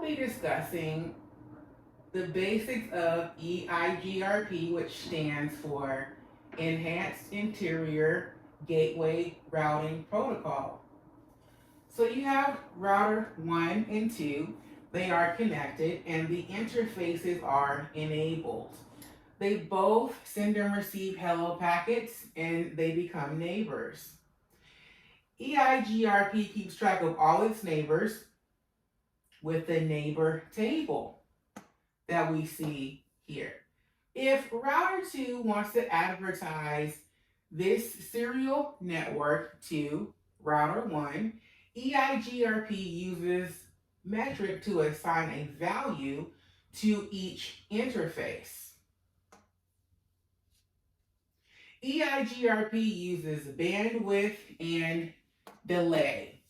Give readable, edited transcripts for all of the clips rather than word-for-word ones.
be discussing the basics of EIGRP, which stands for Enhanced Interior Gateway Routing Protocol. So you have router 1 and 2. They are connected and the interfaces are enabled. They both send and receive hello packets and they become neighbors. EIGRP keeps track of all its neighbors with the neighbor table that we see here. If router 2 wants to advertise this serial network to router 1, EIGRP uses metric to assign a value to each interface. EIGRP uses bandwidth and delay.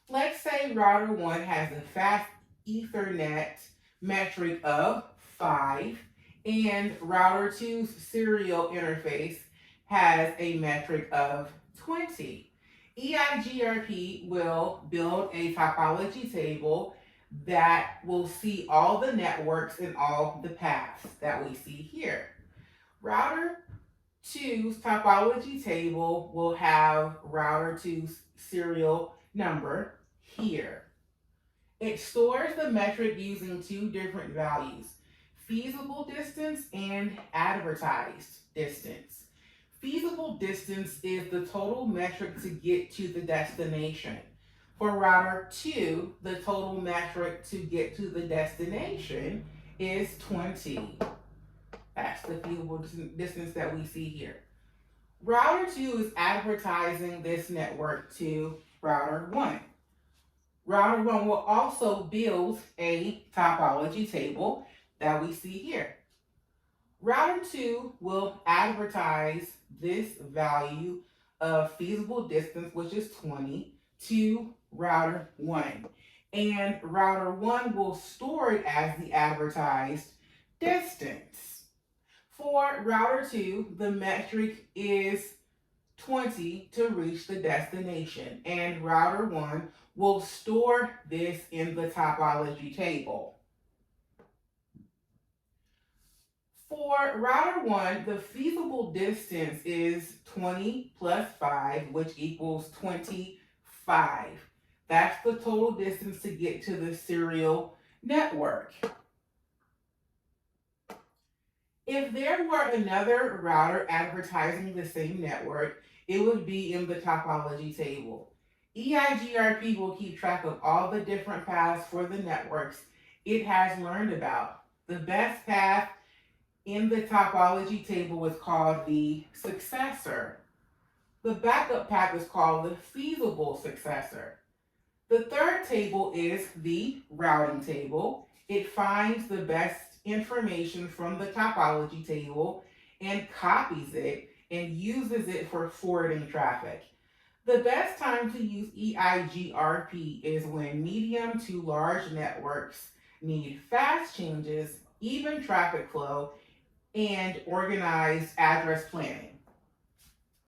Let's say router 1 has a fast Ethernet metric of 5 and router 2's serial interface has a metric of 20. EIGRP will build a topology table that will see all the networks and all the paths that we see here. Router 2's topology table will have router 2's serial number here. It stores the metric using two different values, feasible distance and advertised distance. Feasible distance is the total metric to get to the destination. For router 2, the total metric to get to the destination is 20. That's the feasible distance that we see here. Router 2 is advertising this network to router 1. Router 1 will also build a topology table that we see here. Router 2 will advertise this value of feasible distance, which is 20, to router 1. And router 1 will store it as the advertised distance. For router 2, the metric is 20 to reach the destination, and router 1 will store this in the topology table. For router 1, the feasible distance is 20 plus 5, which equals 25. That's the total distance to get to the serial network. If there were another router advertising the same network, it would be in the topology table. EIGRP will keep track of all the different paths for the networks it has learned about. The best path in the topology table is called the successor. The backup path is called the feasible successor. The third table is the routing table. It finds the best information from the topology table and copies it and uses it for forwarding traffic. The best time to use EIGRP is when medium to large networks need fast changes, even traffic flow, and organized address planning.